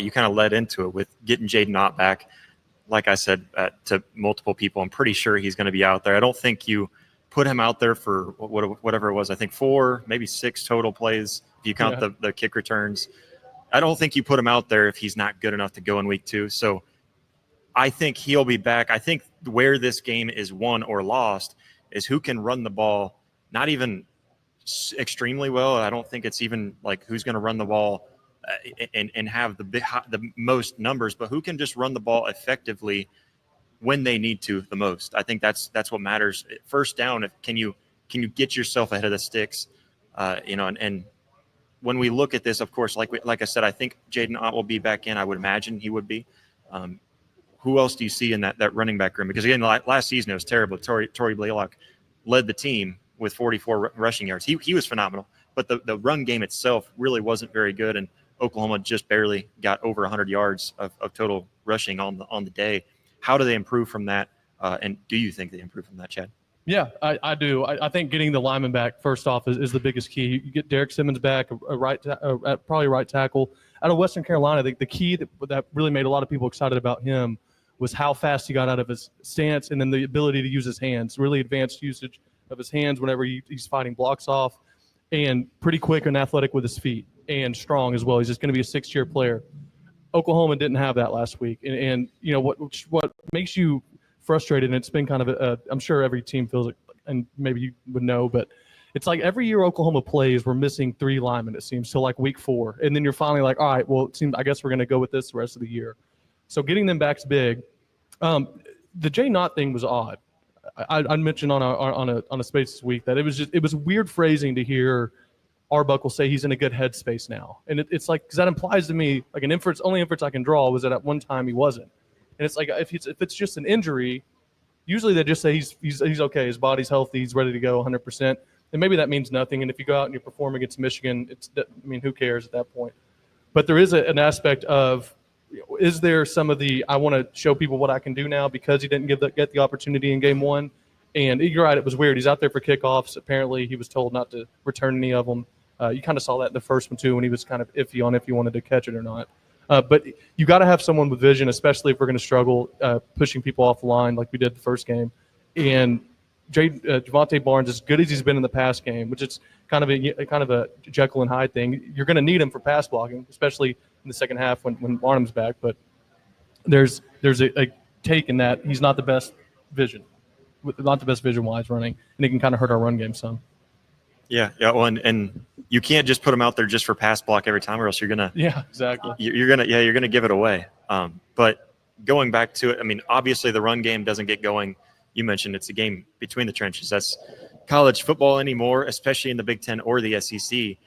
you kind of led into it with getting Jaden Knot back. Like I said to multiple people, I'm pretty sure he's going to be out there. I don't think you put him out there for whatever it was. I think 4, maybe 6 total plays if you count the kick returns. I don't think you put him out there if he's not good enough to go in week 2. So I think he'll be back. I think where this game is won or lost is who can run the ball, not even extremely well. I don't think it's even like who's going to run the ball and have the most numbers, but who can just run the ball effectively when they need to the most. I think that's what matters. First down, can you get yourself ahead of the sticks, and when we look at this, of course, like I said, I think Jaden Knot will be back in. I would imagine he would be. Who else do you see in that running back room? Because again, last season it was terrible. Torrey Blaylock led the team with 44 rushing yards. He was phenomenal, but the run game itself really wasn't very good, and Oklahoma just barely got over 100 yards of total rushing on the day. How do they improve from that? And do you think they improve from that, Chad? Yeah, I do. I think getting the lineman back first off is the biggest key. You get Derek Simmons back, probably right tackle. Out of Western Carolina, the key that really made a lot of people excited about him was how fast he got out of his stance and then the ability to use his hands, really advanced usage of his hands whenever he's fighting blocks off, and pretty quick and athletic with his feet and strong as well. He's just going to be a 6-year player. Oklahoma didn't have that last week. And you know, what makes you frustrated, and it's been kind of I'm sure every team feels it, and maybe you would know, but it's like every year Oklahoma plays, we're missing 3 linemen, it seems, till like week 4. And then you're finally like, all right, well, it seems, I guess we're going to go with this the rest of the year. So getting them back's big. The Jay Knot thing was odd. I mentioned on a space this week that it was weird phrasing to hear Arbuckle say he's in a good headspace now. And it's like, because that implies to me, like only inference I can draw was that at one time he wasn't. And it's like, if it's just an injury, usually they just say he's okay, his body's healthy, he's ready to go 100%. And maybe that means nothing. And if you go out and you perform against Michigan, who cares at that point? But there is an aspect of, is there some of the, I want to show people what I can do now because he didn't get the opportunity in game 1? And you're right, it was weird. He's out there for kickoffs. Apparently he was told not to return any of them. You kind of saw that in the first one too, when he was kind of iffy on if he wanted to catch it or not. But you got to have someone with vision, especially if we're going to struggle pushing people off the line like we did the first game. And Javonte Barnes, as good as he's been in the pass game, which is kind of a Jekyll and Hyde thing, you're going to need him for pass blocking, especially in the second half when Barnum's back. But there's a take in that he's not the best vision wise running, and it can kind of hurt our run game some. Yeah. Well, and you can't just put him out there just for pass block every time, or else you're gonna. Yeah, exactly. You're gonna give it away. But going back to it, I mean, obviously the run game doesn't get going. You mentioned it's a game between the trenches. That's college football anymore, especially in the Big Ten or the SEC.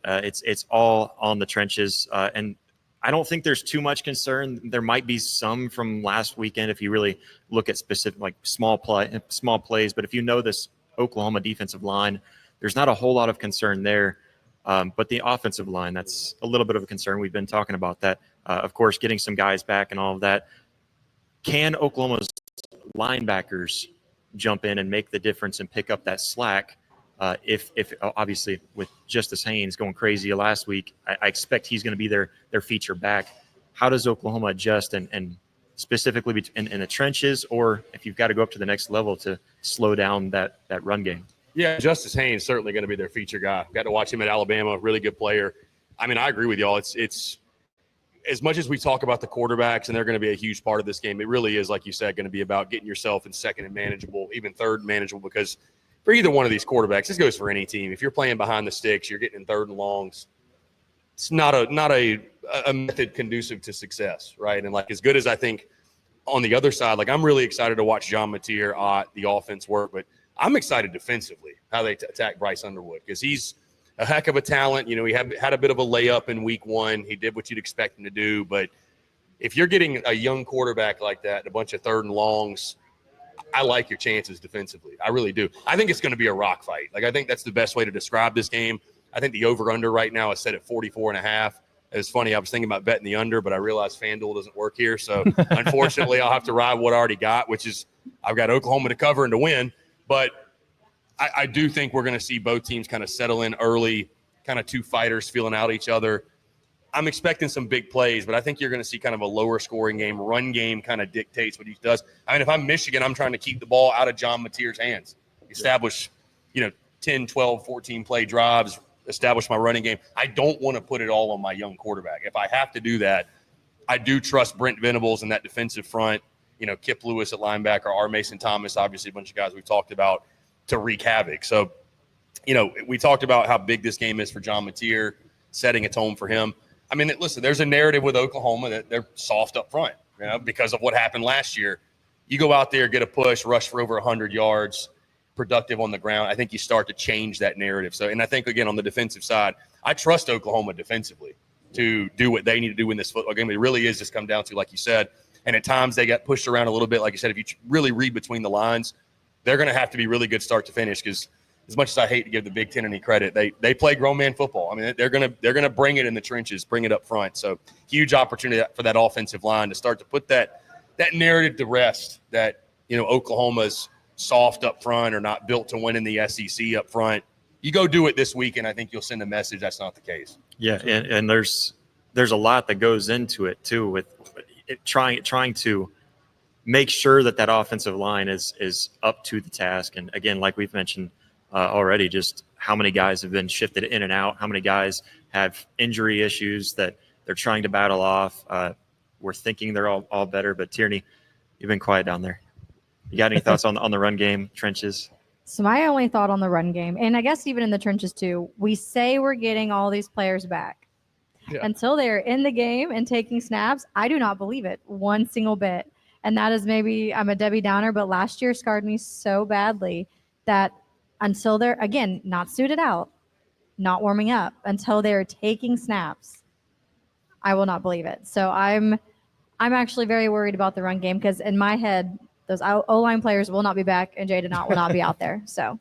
It's all on the trenches, and I don't think there's too much concern. There might be some from last weekend if you really look at specific like small plays. But if you know this Oklahoma defensive line, there's not a whole lot of concern there. But the offensive line, that's a little bit of a concern. We've been talking about that. Of course, getting some guys back and all of that. Can Oklahoma's linebackers jump in and make the difference and pick up that slack? If obviously with Justice Haynes going crazy last week, I expect he's going to be their feature back. How does Oklahoma adjust and specifically in the trenches, or if you've got to go up to the next level to slow down that run game? Yeah, Justice Haynes certainly going to be their feature guy. Got to watch him at Alabama, really good player. I mean, I agree with y'all. It's as much as we talk about the quarterbacks, and they're going to be a huge part of this game, it really is, like you said, going to be about getting yourself in second and manageable, even third and manageable, because for either one of these quarterbacks, this goes for any team. If you're playing behind the sticks, you're getting in third and longs, it's not a method conducive to success, right? And like as good as I think on the other side, like I'm really excited to watch John Mateer, the offense work, but I'm excited defensively how they attack Bryce Underwood because he's a heck of a talent. You know, he had a bit of a layup in week 1. He did what you'd expect him to do. But if you're getting a young quarterback like that and a bunch of third and longs, I like your chances defensively. I really do. I think it's going to be a rock fight. Like, I think that's the best way to describe this game. I think the over-under right now is set at 44.5. It's funny. I was thinking about betting the under, but I realized FanDuel doesn't work here. So, unfortunately, I'll have to ride what I already got, which is I've got Oklahoma to cover and to win. But I do think we're going to see both teams kind of settle in early, kind of two fighters feeling out each other. I'm expecting some big plays, but I think you're going to see kind of a lower scoring game. Run game kind of dictates what he does. I mean, if I'm Michigan, I'm trying to keep the ball out of John Mateer's hands, establish, 10, 12, 14 play drives, establish my running game. I don't want to put it all on my young quarterback. If I have to do that, I do trust Brent Venables in that defensive front, Kip Lewis at linebacker, R. Mason Thomas, obviously a bunch of guys we've talked about, to wreak havoc. So, we talked about how big this game is for John Mateer, setting a tone for him. I mean, listen, there's a narrative with Oklahoma that they're soft up front, because of what happened last year. You go out there, get a push, rush for over 100 yards, productive on the ground. I think you start to change that narrative. So, and I think, again, on the defensive side, I trust Oklahoma defensively to do what they need to do in this football game. It really is just come down to, like you said, and at times they got pushed around a little bit. Like you said, if you really read between the lines, they're going to have to be really good start to finish, because as much as I hate to give the Big Ten any credit, they play grown man football. I mean, they're gonna bring it in the trenches, bring it up front. So huge opportunity for that offensive line to start to put that narrative to rest, that Oklahoma's soft up front or not built to win in the SEC up front. You go do it this week, and I think you'll send a message that's not the case. Yeah, and there's a lot that goes into it too, with trying to make sure that offensive line is up to the task. And again, like we've mentioned already, just how many guys have been shifted in and out, how many guys have injury issues that they're trying to battle off. We're thinking they're all better, but Tierney, you've been quiet down there. You got any thoughts on the run game, trenches? So my only thought on the run game, and I guess even in the trenches too, we say we're getting all these players back. Yeah. Until they're in the game and taking snaps, I do not believe it one single bit. And that is, maybe I'm a Debbie Downer, but last year scarred me so badly that until they're, again, not suited out, not warming up, until they're taking snaps, I will not believe it. So I'm actually very worried about the run game, because in my head, those O-line players will not be back and Jaden Knot will not be out there. So